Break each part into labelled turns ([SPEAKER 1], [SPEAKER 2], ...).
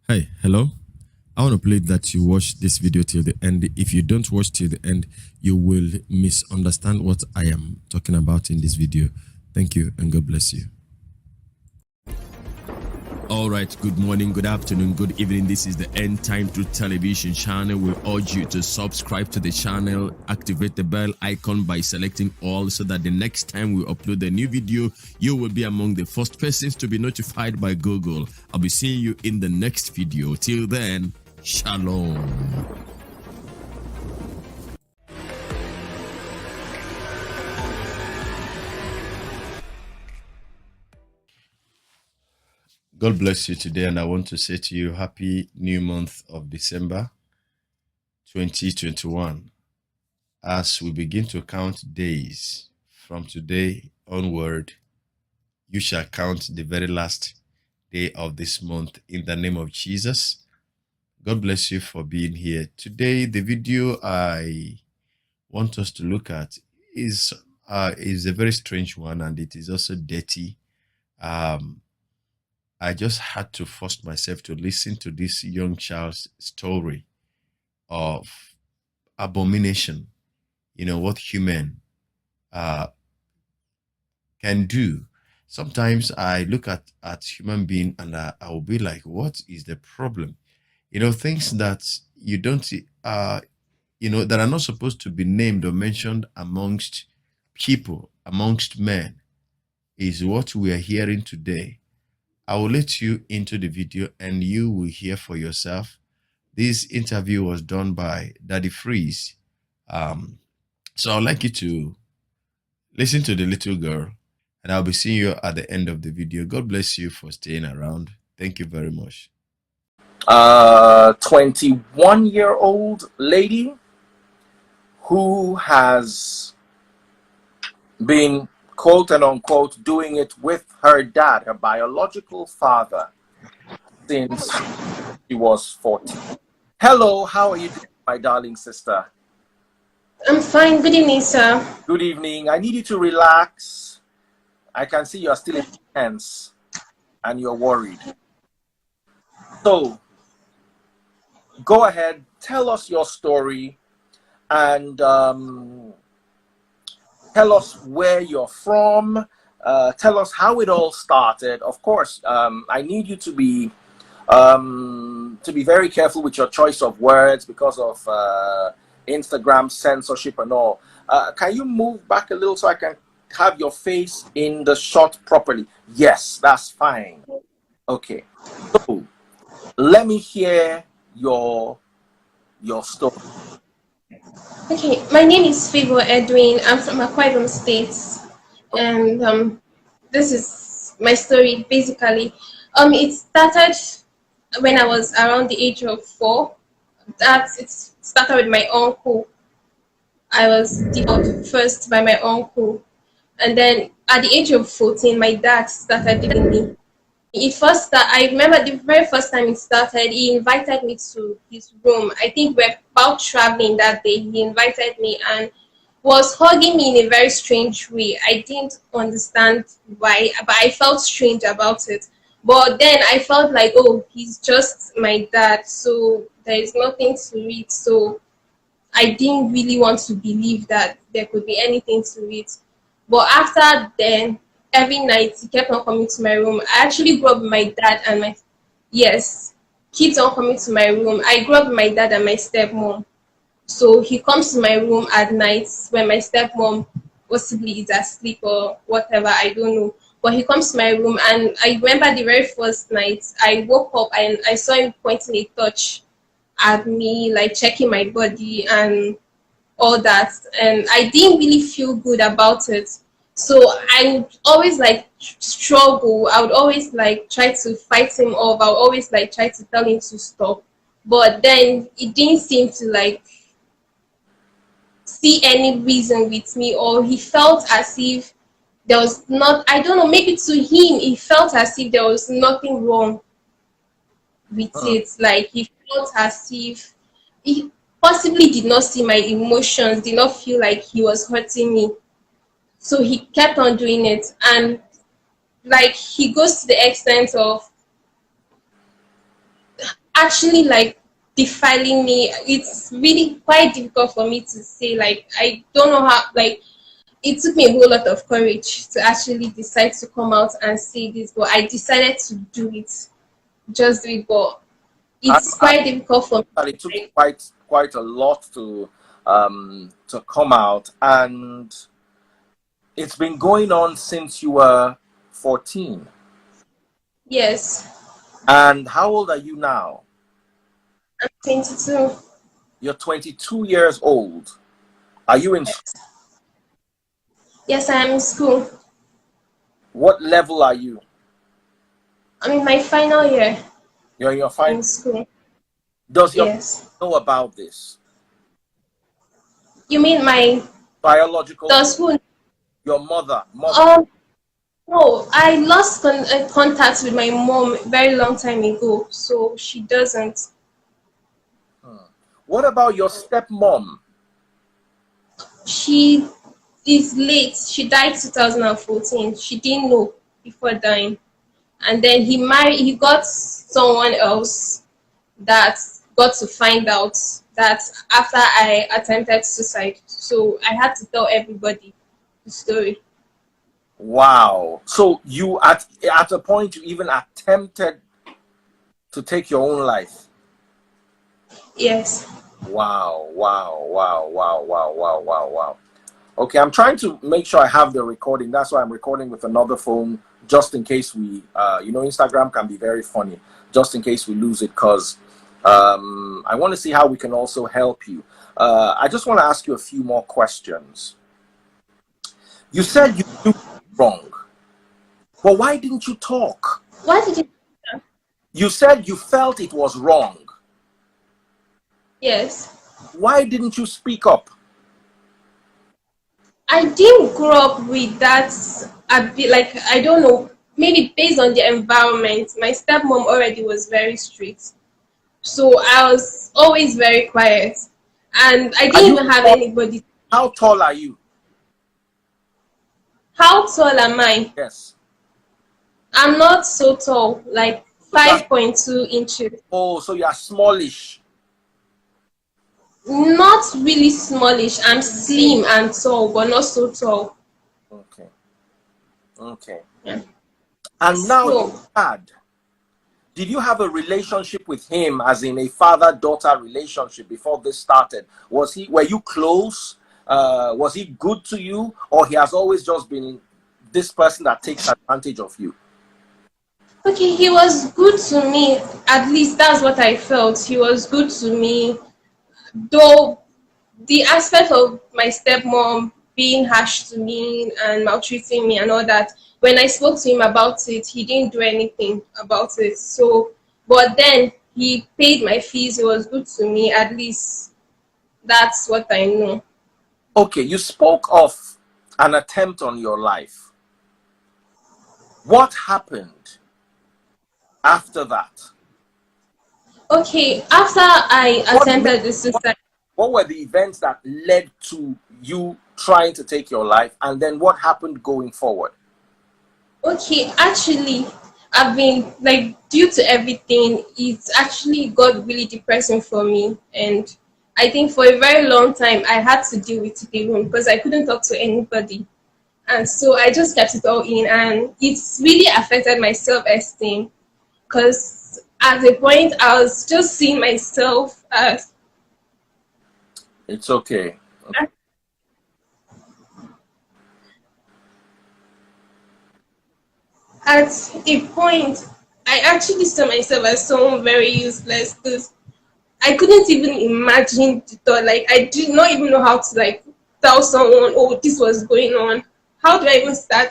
[SPEAKER 1] Hi, hello. I want to plead that you watch this video till the end. If you don't watch till the end, you will misunderstand what I am talking about in this video. Thank you and God bless you. All right, good morning, good afternoon, good evening. This is the End Time Truth Television channel. We urge you to subscribe to the channel, activate the bell icon by selecting all so that the next time we upload a new video, you will be among the first persons to be notified by Google. I'll be seeing you in the next video. Till then, shalom. God bless you today, and I want to say to you, happy new month of December 2021. As we begin to count days from today onward, you shall count the very last day of this month in the name of Jesus. God bless you for being here. Today, the video I want us to look at is a very strange one, and it is also dirty. I just had to force myself to listen to this young child's story of abomination. You know what human uh, can do. Sometimes I look at human being and I will be like, what is the problem? You know, things that you don't that are not supposed to be named or mentioned amongst people, amongst men, is what we are hearing today. I will let you into the video and you will hear for yourself. This interview was done by Daddy Freeze. So I'd like you to listen to the little girl, and I'll be seeing you at the end of the video. God bless you for staying around. Thank you very much.
[SPEAKER 2] 21-year-old lady who has been quote and unquote doing it with her dad, her biological father, since she was 14. Hello, how are you doing, my darling sister?
[SPEAKER 3] I'm fine. Good evening, sir.
[SPEAKER 2] Good evening. I need you to relax. I can see you're still tense and you're worried. So, go ahead, tell us your story and tell us where you're from. Tell us how it all started. Of course, I need you to be very careful with your choice of words because of Instagram censorship and all. Can you move back a little so I can have your face in the shot properly? Yes, that's fine. Okay. So let me hear your story.
[SPEAKER 3] Okay, my name is Favor Edwin. I'm from Akwa Ibom State, and this is my story basically. It started when I was around the age of 4. It started with my uncle. I was divorced first by my uncle, and then at the age of 14, my dad started dating me. I remember the very first time it started, he invited me to his room. I think we're about traveling that day. He invited me and was hugging me in a very strange way. I didn't understand why, but I felt strange about it. But then I felt like, oh, he's just my dad, so there is nothing to it. So I didn't really want to believe that there could be anything to it. But after then, every night he kept on coming to my room. I actually grew up with my dad and my yes, keeps on coming to my room. I grew up with my dad and my stepmom. So he comes to my room at night when my stepmom possibly is asleep or whatever, I don't know. But he comes to my room and I remember the very first night I woke up and I saw him pointing a torch at me, like checking my body and all that, and I didn't really feel good about it. So I would always like struggle. I would always like try to fight him off. I would always like try to tell him to stop, but then it didn't seem to like see any reason with me, or he felt as if there was not, I don't know, maybe to him he felt as if there was nothing wrong with it. Like he felt as if he possibly did not see my emotions, did not feel like he was hurting me. So he kept on doing it, and like he goes to the extent of actually like defiling me. It's really quite difficult for me to say. Like I don't know how. Like it took me a whole lot of courage to actually decide to come out and say this, but I decided to do it. Just do it, but it's
[SPEAKER 2] I
[SPEAKER 3] quite difficult for
[SPEAKER 2] that it took
[SPEAKER 3] me.
[SPEAKER 2] quite a lot to come out, and it's been going on since you were 14.
[SPEAKER 3] Yes,
[SPEAKER 2] And how old are you now?
[SPEAKER 3] I'm 22.
[SPEAKER 2] You're 22 years old. Are you in
[SPEAKER 3] Yes, I am in school.
[SPEAKER 2] what level are you?
[SPEAKER 3] I'm in my final year
[SPEAKER 2] You're in your final.
[SPEAKER 3] in school.
[SPEAKER 2] Does your
[SPEAKER 3] Yes.
[SPEAKER 2] know about this?
[SPEAKER 3] You mean my
[SPEAKER 2] Biological,
[SPEAKER 3] does who?
[SPEAKER 2] your mother.
[SPEAKER 3] Um, no, I lost contact with my mom a very long time ago, so she doesn't.
[SPEAKER 2] What about your stepmom?
[SPEAKER 3] She is late. She died 2014. She didn't know before dying, and then he married. He got someone else that got to find out that after I attempted suicide. So I had to tell everybody the story.
[SPEAKER 2] Wow. So you at a point you even attempted to take your own life.
[SPEAKER 3] Yes.
[SPEAKER 2] Wow, wow, wow, wow, wow, wow, wow, wow. Okay, I'm trying to make sure I have the recording. That's why I'm recording with another phone, just in case we, Instagram can be very funny, just in case we lose it, because I want to see how we can also help you. I just want to ask you a few more questions. You said you knew wrong, but why didn't you talk?
[SPEAKER 3] What did you?
[SPEAKER 2] You said you felt it was wrong.
[SPEAKER 3] Yes.
[SPEAKER 2] Why didn't you speak up?
[SPEAKER 3] I didn't grow up with that a bit like I don't know, maybe based on the environment. My stepmom already was very strict. So I was always very quiet. And I
[SPEAKER 2] Are
[SPEAKER 3] didn't
[SPEAKER 2] you
[SPEAKER 3] even have
[SPEAKER 2] tall?
[SPEAKER 3] anybody.
[SPEAKER 2] How tall are you?
[SPEAKER 3] How tall am I?
[SPEAKER 2] Yes.
[SPEAKER 3] I'm not so tall, like
[SPEAKER 2] So you are,
[SPEAKER 3] 5.2 inches.
[SPEAKER 2] oh, so you are smallish.
[SPEAKER 3] Not really smallish. I'm slim and tall, but not so tall.
[SPEAKER 2] Okay. Okay.
[SPEAKER 3] Yeah.
[SPEAKER 2] And now your
[SPEAKER 3] So
[SPEAKER 2] dad, did you have a relationship with him, as in a father-daughter relationship, before this started? Were you close? Was he good to you, or he has always just been this person that takes advantage of you?
[SPEAKER 3] okay, he was good to me. At least that's what I felt. He was good to me. Though the aspect of my stepmom being harsh to me and maltreating me and all that, when I spoke to him about it, he didn't do anything about it. So, but then he paid my fees. He was good to me. At least that's what I know.
[SPEAKER 2] Okay, you spoke of an attempt on your life. What happened after that?
[SPEAKER 3] Okay, after I
[SPEAKER 2] What made,
[SPEAKER 3] attempted the suicide,
[SPEAKER 2] what were the events that led to you trying to take your life, and then what happened going forward?
[SPEAKER 3] okay, actually, I've been like due to everything, it's actually got really depressing for me, and I think for a very long time I had to deal with it alone because I couldn't talk to anybody, and so I just kept it all in, and it's really affected my self-esteem because at a point I was just seeing myself as
[SPEAKER 2] It's okay.
[SPEAKER 3] at a point I actually saw myself as someone very useless because I couldn't even imagine the thought. Like I did not even know how to like tell someone, oh, this was going on. How do I even start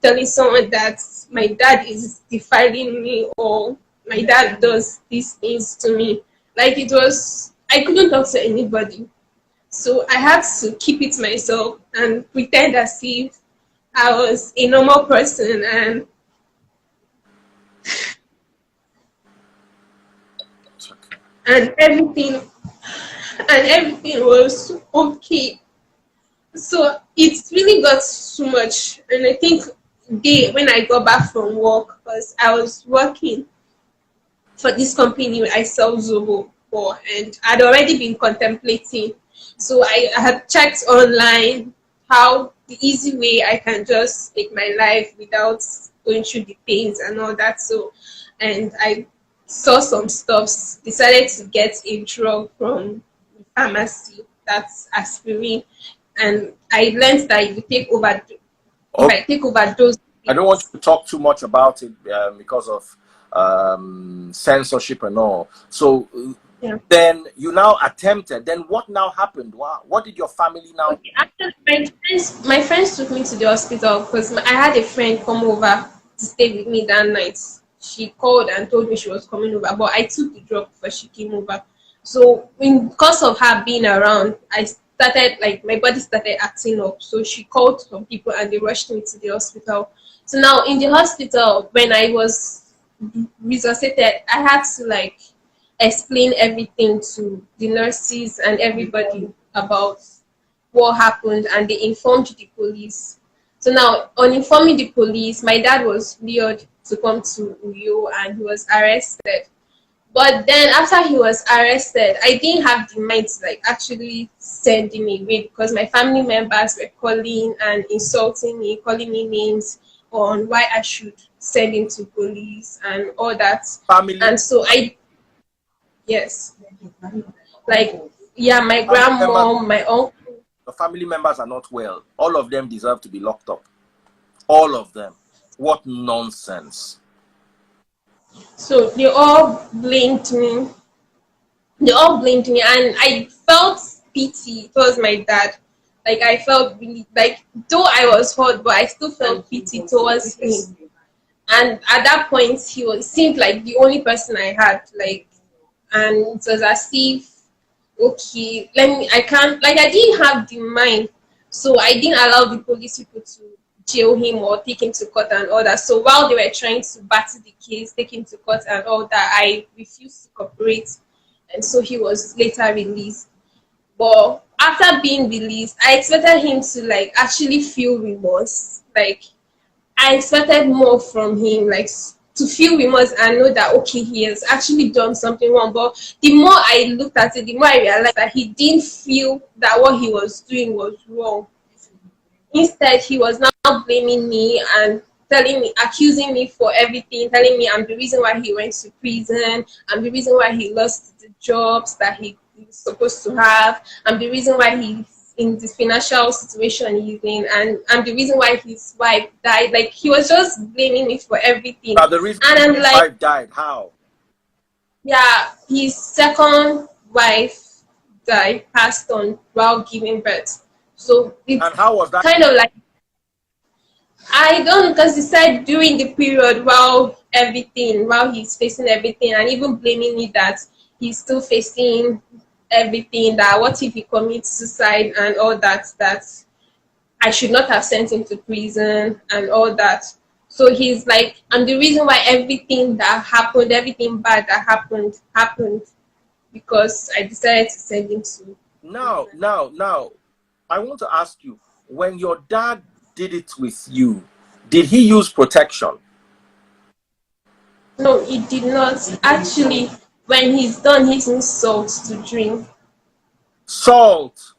[SPEAKER 3] telling someone that my dad is defiling me or my dad does these things to me? Like it was, I couldn't talk to anybody. So I had to keep it to myself and pretend as if I was a normal person
[SPEAKER 2] It's okay.
[SPEAKER 3] and everything and everything was okay. So it really got too much, and I think day when I got back from work, because I was working, for this company I sell Zobo for, and I'd already been contemplating. So I had checked online how the easy way I can just make my life without going through the pains and all that. So, and I saw some stuffs, decided to get a drug from the pharmacy, that's aspirin, and I learned that if
[SPEAKER 2] Okay.
[SPEAKER 3] I take overdose,
[SPEAKER 2] I don't want you to talk too much about it because of censorship and all. So
[SPEAKER 3] yeah.
[SPEAKER 2] then you now attempted. Then what now happened? What did your family now?
[SPEAKER 3] Okay, actually, my friends took me to the hospital because I had a friend come over to stay with me that night. She called and told me she was coming over, but I took the drug before she came over. So, because of her being around, I started like my body started acting up. So she called some people and they rushed me to the hospital. So now in the hospital, when I was resuscitated, I had to like explain everything to the nurses and everybody about what happened, and they informed the police. So now, on informing the police, my dad was lured to come to Uyo and he was arrested. But then after he was arrested, I didn't have the mind to like actually send him away because my family members were calling and insulting me, calling me names on why I should send him to police and all that.
[SPEAKER 2] Family
[SPEAKER 3] And so I, yes, like, yeah, my
[SPEAKER 2] family members,
[SPEAKER 3] grandma, my uncle.
[SPEAKER 2] the family members are not well. All of them deserve to be locked up. All of them. What nonsense.
[SPEAKER 3] So they all blamed me and I felt pity towards my dad. Like I felt really like though I was hurt, but I still felt pity towards him. And at that point he seemed like the only person I had, like, and it was as if, okay, let me, I can't, like, I didn't have the mind, so I didn't allow the police people to jail him or take him to court and all that. So while they were trying to battle the case, take him to court and all that, I refused to cooperate, and so he was later released. But after being released, I expected him to like actually feel remorse. Like I expected more from him, like to feel remorse and know that okay, he has actually done something wrong. But the more I looked at it, the more I realized that he didn't feel that what he was doing was wrong. Instead, he was now blaming me and telling me, accusing me for everything, telling me I'm the reason why he went to prison, I'm the reason why he lost the jobs that he was supposed to have, I'm the reason why he's in the financial situation he's in, and I'm the reason why his wife died. Like he was just blaming me for everything.
[SPEAKER 2] Now the reason
[SPEAKER 3] And I'm
[SPEAKER 2] his
[SPEAKER 3] like,
[SPEAKER 2] wife died, how?
[SPEAKER 3] yeah, his second wife died, passed on while giving birth. So
[SPEAKER 2] And
[SPEAKER 3] it's
[SPEAKER 2] how was that?
[SPEAKER 3] kind of like, I don't, because he said during the period while he's facing everything, and even blaming me that he's still facing everything, that what if he commits suicide and all that, that I should not have sent him to prison and all that. So he's like, and the reason why everything that happened, everything bad that happened because I decided to send him to prison.
[SPEAKER 2] Now, I want to ask you, when your dad did it with you, did he use protection?
[SPEAKER 3] No, he did not. Actually, when he's done, he uses salt to drink.
[SPEAKER 2] Salt.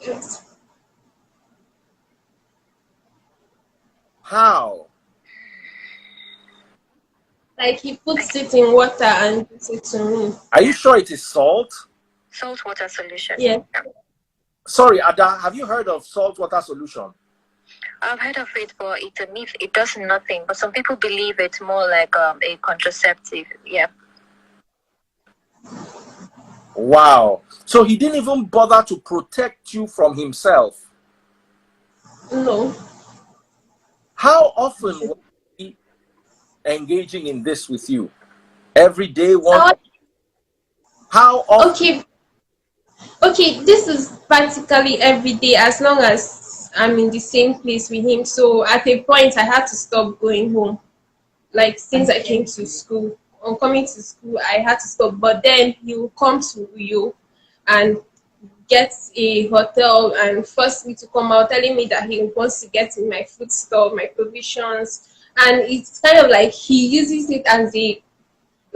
[SPEAKER 3] Yes.
[SPEAKER 2] How?
[SPEAKER 3] Like he puts it in water and gives it to me.
[SPEAKER 2] Are you sure it is salt?
[SPEAKER 4] Salt water solution.
[SPEAKER 3] Yeah.
[SPEAKER 2] Sorry, Ada, have you heard of salt water solution?
[SPEAKER 4] I've heard of it, but it's a myth. It does nothing. But some people believe it's more like a contraceptive. Yeah.
[SPEAKER 2] Wow. So he didn't even bother to protect you from himself.
[SPEAKER 3] No.
[SPEAKER 2] How often was he engaging in this with you? Every day, one? How often?
[SPEAKER 3] Okay. Okay, this is practically every day as long as I'm in the same place with him. So at a point I had to stop going home. Like since I came to school. On coming to school I had to stop. But then he will come to Uyo and get a hotel and force me to come out, telling me that he wants to get me my food stuff, my provisions. And it's kind of like he uses it as a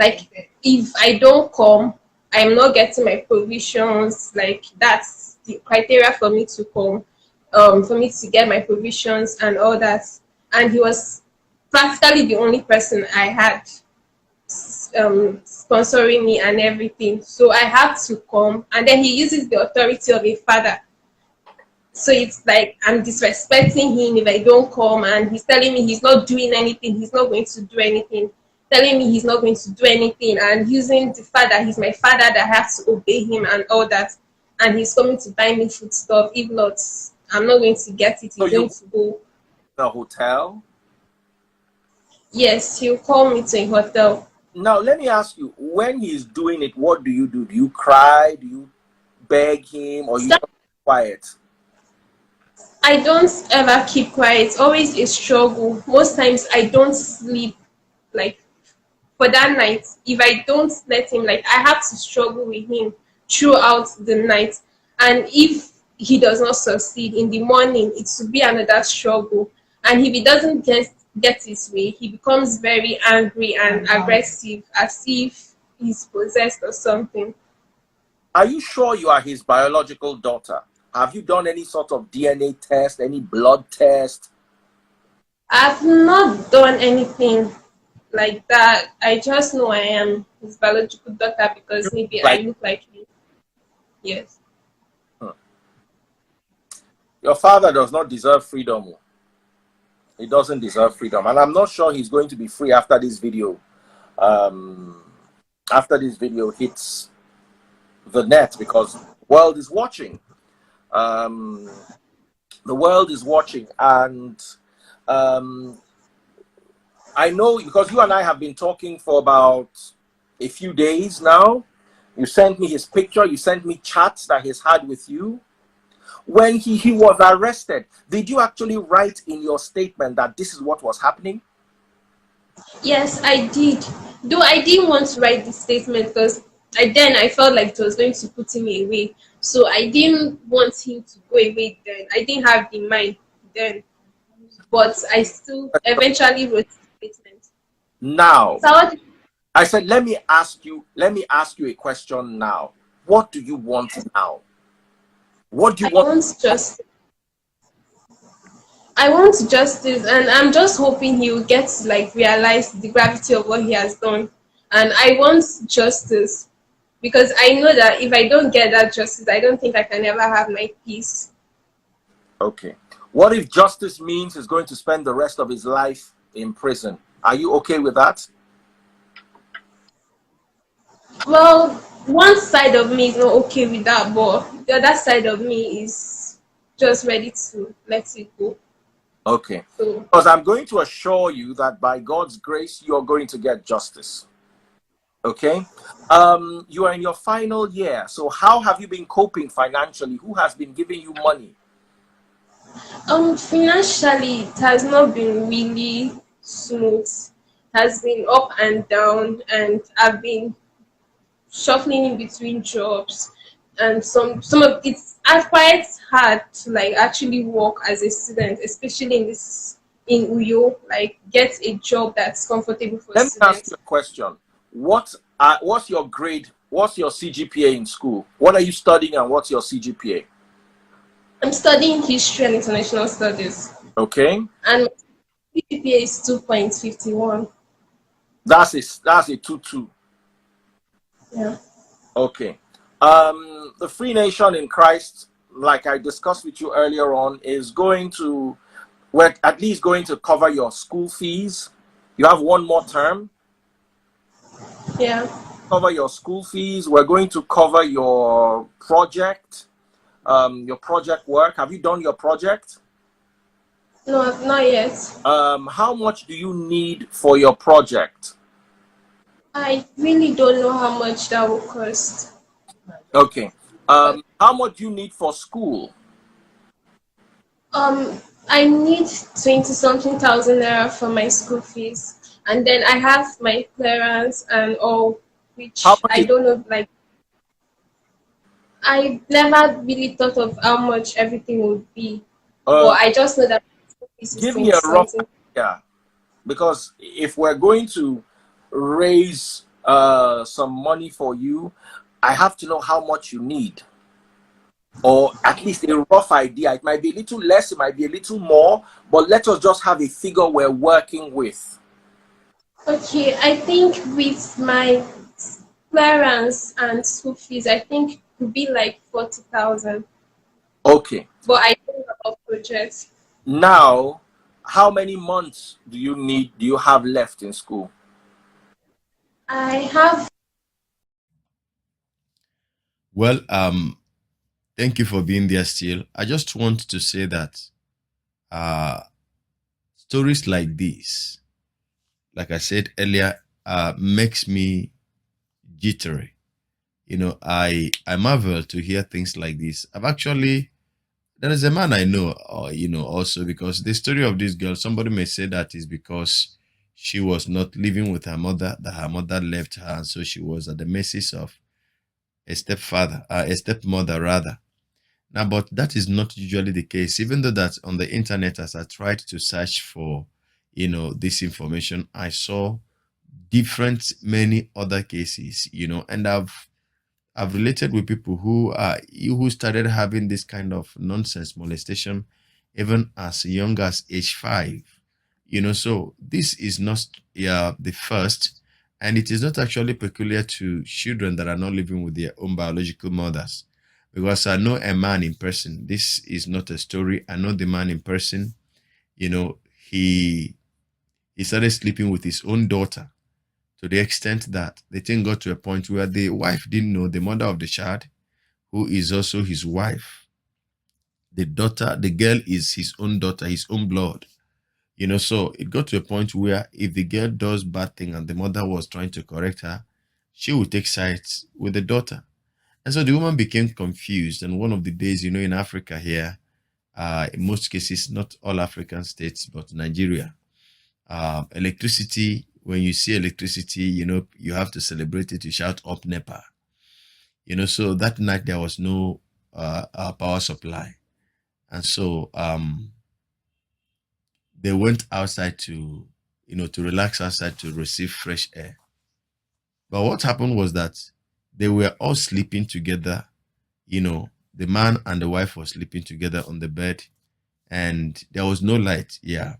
[SPEAKER 3] Like if I don't come, I'm not getting my provisions. Like that's the criteria for me to come, for me to get my provisions and all that. And he was practically the only person I had sponsoring me and everything. So I have to come, and then he uses the authority of a father. So it's like I'm disrespecting him if I don't come, and he's telling me he's not doing anything, he's not going to do anything, telling me he's not going to do anything, and using the fact that he's my father that I have to obey him and all that. And he's coming to buy me food stuff. If not, I'm not going to get it.
[SPEAKER 2] So
[SPEAKER 3] He's going to go.
[SPEAKER 2] the hotel.
[SPEAKER 3] Yes, he'll call me to a hotel.
[SPEAKER 2] Now, let me ask you, when he's doing it, what do you do? Do you cry? Do you beg him? Or you just quiet?
[SPEAKER 3] I don't ever keep quiet. It's always a struggle. Most times I don't sleep like for that night. If I don't let him, like I have to struggle with him throughout the night. And if he does not succeed in the morning, it will be another struggle. And if he doesn't get his way, he becomes very angry and aggressive, as if he's possessed or something.
[SPEAKER 2] Are you sure you are his biological daughter? Have you done any sort of DNA test, any blood test?
[SPEAKER 3] I've not done anything like that. I just know I am his biological daughter because maybe I
[SPEAKER 2] Like,
[SPEAKER 3] look like him. Yes.
[SPEAKER 2] your father does not deserve freedom. He doesn't deserve freedom. And I'm not sure he's going to be free after this video. After this video hits the net, because the world is watching. The world is watching, and I know because you and I have been talking for about a few days now. You sent me his picture, you sent me chats that he's had with you. When he was arrested, did you actually write in your statement that this is what was happening?
[SPEAKER 3] Yes, I did. Though I didn't want to write this statement because I felt like it was going to put him away. So I didn't want him to go away then. I didn't have the mind then. But I still eventually wrote the statement.
[SPEAKER 2] Now,
[SPEAKER 3] So what,
[SPEAKER 2] I said, let me ask you a question now. What do you want now? What do you
[SPEAKER 3] I
[SPEAKER 2] want?
[SPEAKER 3] want justice. I want justice, and I'm just hoping he will get to like realize the gravity of what he has done. And I want justice because I know that if I don't get that justice, I don't think I can ever have my peace.
[SPEAKER 2] Okay. What if justice means he's going to spend the rest of his life in prison? Are you okay with that?
[SPEAKER 3] Well, one side of me is not okay with that, but the other side of me is just ready to let it go.
[SPEAKER 2] Okay.
[SPEAKER 3] So
[SPEAKER 2] Because I'm going to assure you that by God's grace, you're going to get justice. Okay. You are in your final year. So how have you been coping financially? Who has been giving you money?
[SPEAKER 3] financially it has not been really smooth. It has been up and down, and I've been shuffling in between jobs, and some of it's quite hard to like actually work as a student, especially in Uyo, like get a job that's comfortable for
[SPEAKER 2] Let me ask
[SPEAKER 3] students.
[SPEAKER 2] you a question. What's your grade? What's your CGPA in school? What are you studying and what's your CGPA?
[SPEAKER 3] I'm studying history and international studies,
[SPEAKER 2] Okay.
[SPEAKER 3] and my GPA is 2.51.
[SPEAKER 2] That's a 2-2.
[SPEAKER 3] Yeah.
[SPEAKER 2] Okay. The Free Nation in Christ, like I discussed with you earlier on, is going to, we're at least going to cover your school fees. You have one more term.
[SPEAKER 3] Yeah.
[SPEAKER 2] Cover your school fees. We're going to cover your project work. Have you done your project?
[SPEAKER 3] No, not yet.
[SPEAKER 2] How much do you need for your project?
[SPEAKER 3] I really don't know how much that will cost.
[SPEAKER 2] Okay.
[SPEAKER 3] But
[SPEAKER 2] How much do you need for school?
[SPEAKER 3] um, I need 20 something thousand naira for my school fees, and then I have my clearance and all,
[SPEAKER 2] How
[SPEAKER 3] which
[SPEAKER 2] much
[SPEAKER 3] I
[SPEAKER 2] is
[SPEAKER 3] don't know. Like I never really thought of how much everything would be, but
[SPEAKER 2] uh
[SPEAKER 3] I just know that school fees is
[SPEAKER 2] give me
[SPEAKER 3] 20
[SPEAKER 2] a rough
[SPEAKER 3] something.
[SPEAKER 2] idea, because if we're going to raise some money for you, I have to know how much you need, or at least a rough idea. It might be a little less, it might be a little more, but let us just have a figure we're working with.
[SPEAKER 3] Okay, I think with my clearance and school fees, I think it would be like 40,000.
[SPEAKER 2] Okay.
[SPEAKER 3] But I don't know about projects.
[SPEAKER 2] Now, how many months do you have left in school?
[SPEAKER 3] I have.
[SPEAKER 1] Well, thank you for being there still. I just want to say that uh, stories like this, like I said earlier, makes me jittery. I marvel to hear things like this. I've actually there is a man I know, also because the story of this girl, somebody may say that is because she was not living with her mother, that her mother left her, and so she was at the mercies of a stepmother rather. Now, but that is not usually the case. Even though that on the internet, as I tried to search for, this information, I saw different many other cases, and I've related with people who started having this kind of nonsense molestation even as young as age 5. So this is not the first, and it is not actually peculiar to children that are not living with their own biological mothers. Because I know a man in person. This is not a story. I know the man in person. You know, he he started sleeping with his own daughter to the extent that the thing got to a point where the wife didn't know the mother of the child, who is also his wife. The girl is his own daughter, his own blood. So it got to a point where if the girl does bad thing and the mother was trying to correct her, she would take sides with the daughter. And so the woman became confused. And one of the days, in Africa here, in most cases, not all African states, but Nigeria, electricity, when you see electricity, you have to celebrate it, you shout up NEPA. So that night there was no power supply. And so they went outside to relax outside to receive fresh air. But what happened was that they were all sleeping together. The man and the wife were sleeping together on the bed, and there was no light. Yeah.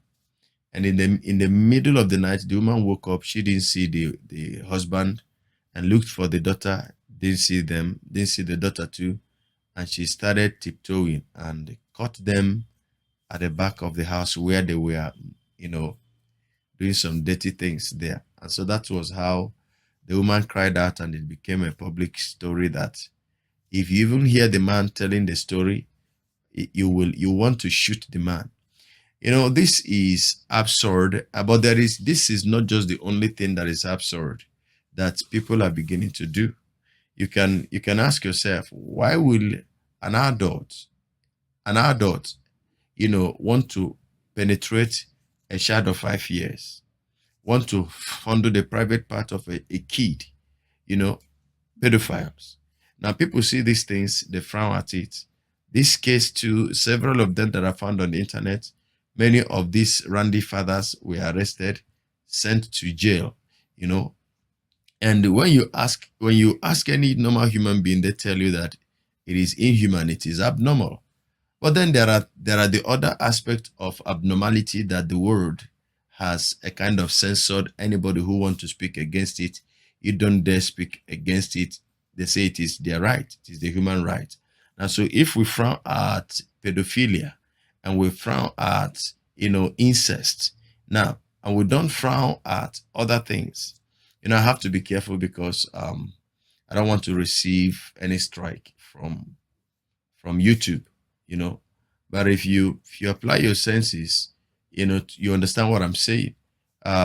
[SPEAKER 1] And in the middle of the night, the woman woke up. She didn't see the husband and looked for the daughter. Didn't see them. Didn't see the daughter too. And she started tiptoeing and caught them at the back of the house where they were, you know, doing some dirty things there. And so that was how the woman cried out, and it became a public story that if you even hear the man telling the story, you want to shoot the man. This is absurd, but this is not just the only thing that is absurd that people are beginning to do. You can ask yourself, why will an adult an adult want to penetrate a child of 5 years, want to fondle the private part of a kid, you know, pedophiles. Now, people see these things, they frown at it. This case, too, several of them that are found on the internet, many of these randy fathers were arrested, sent to jail, you know. And when you ask any normal human being, they tell you that it is inhuman, it is abnormal. But then there are the other aspect of abnormality that the world has a kind of censored anybody who want to speak against it. You don't dare speak against it. They say it is their right. It is the human right. And so if we frown at pedophilia and we frown at incest now, and we don't frown at other things, I have to be careful because I don't want to receive any strike from YouTube, you know. But if you apply your senses, you understand what I'm saying.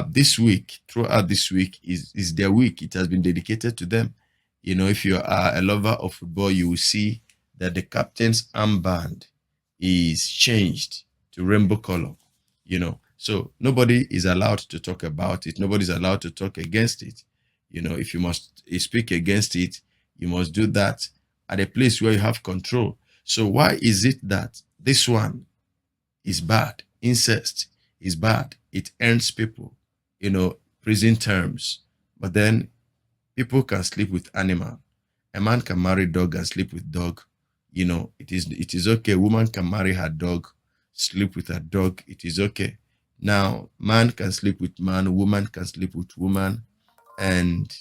[SPEAKER 1] This week, throughout this week, is their week. It has been dedicated to them. If you are a lover of football, you will see that the captain's armband is changed to rainbow color. So nobody is allowed to talk about it. Nobody's allowed to talk against it. If you must speak against it, you must do that at a place where you have control. So why is it that this one is bad? Incest is bad. It earns people, prison terms. But then People can sleep with animal. A man can marry dog and sleep with dog. It is okay. A woman can marry her dog, sleep with her dog. It is okay. Now, man can sleep with man, woman can sleep with woman, and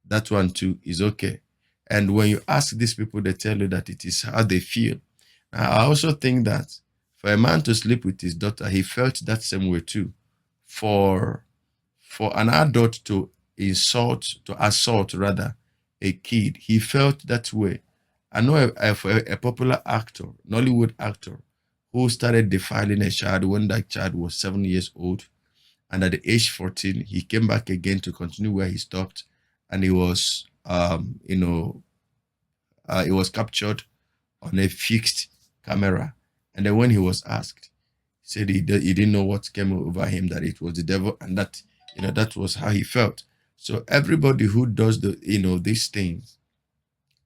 [SPEAKER 1] that one too is okay. And when you ask these people, they tell you that it is how they feel. Now, I also think that for a man to sleep with his daughter, he felt that same way too. For an adult to assault rather a kid, he felt that way. I know a popular actor, Nollywood actor, who started defiling a child when that child was 7 years old, and at the age 14, he came back again to continue where he stopped, and he was, he was captured on a fixed camera. And then when he was asked, he said he didn't know what came over him, that it was the devil, and that that was how he felt. So everybody who does these things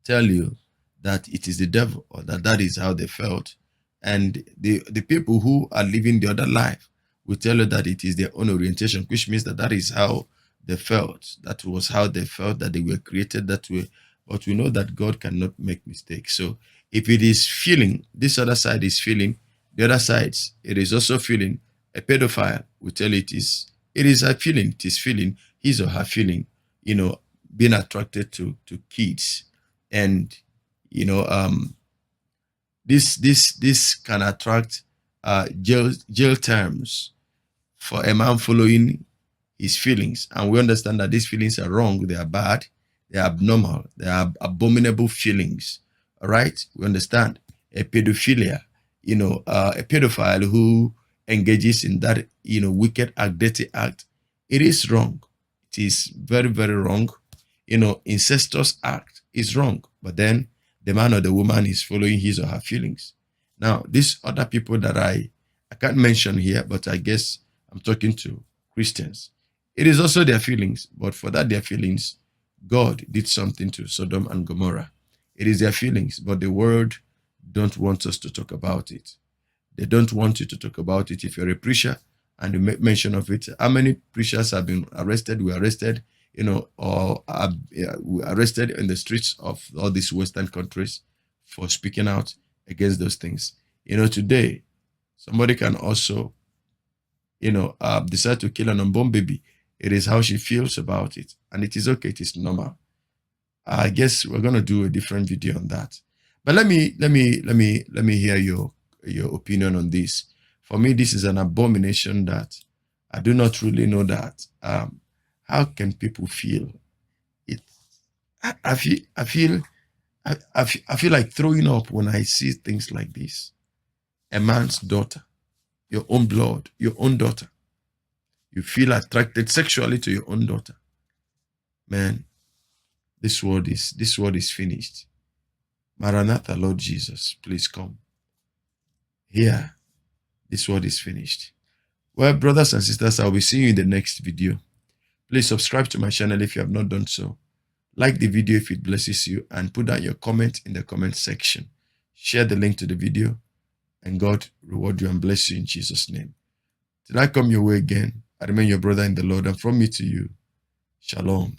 [SPEAKER 1] tell you that it is the devil, or that is how they felt. And the people who are living the other life will tell you that it is their own orientation, which means that is how they felt. That was how they felt, that they were created that way. But we know that God cannot make mistakes. So if it is feeling, this other side is feeling, the other side, it is also feeling. A pedophile will tell you it is a feeling, it is feeling his or her feeling, being attracted to kids. And this can attract jail terms for a man following his feelings. And we understand that these feelings are wrong, they are bad, they are abnormal, they are abominable feelings. All right, we understand. A pedophilia, a pedophile who engages in that wicked act, dirty act, it is wrong. It is very, very wrong. Incestuous act is wrong, but then the man or the woman is following his or her feelings. Now, these other people that I can't mention here, but I guess I'm talking to Christians. It is also their feelings, but for that their feelings, God did something to Sodom and Gomorrah. It is their feelings, but the world don't want us to talk about it. They don't want you to talk about it. If you're a preacher and you make mention of it, how many preachers have been arrested? We arrested, or we arrested in the streets of all these Western countries for speaking out against those things. Today, somebody can also, decide to kill an unborn baby. It is how she feels about it, and it is okay. It is normal. I guess we're gonna do a different video on that. But let me hear your opinion on this. For me, this is an abomination that I do not really know that. How can people feel it? I feel like throwing up when I see things like this. A man's daughter, your own blood, your own daughter. You feel attracted sexually to your own daughter. Man, this world is finished. Maranatha, Lord Jesus, please come. Here, this world is finished. Well, brothers and sisters, I'll be seeing you in the next video. Please subscribe to my channel if you have not done so. Like the video if it blesses you, and put down your comment in the comment section. Share the link to the video, and God reward you and bless you in Jesus' name. Till I come your way again, I remain your brother in the Lord, and from me to you, Shalom.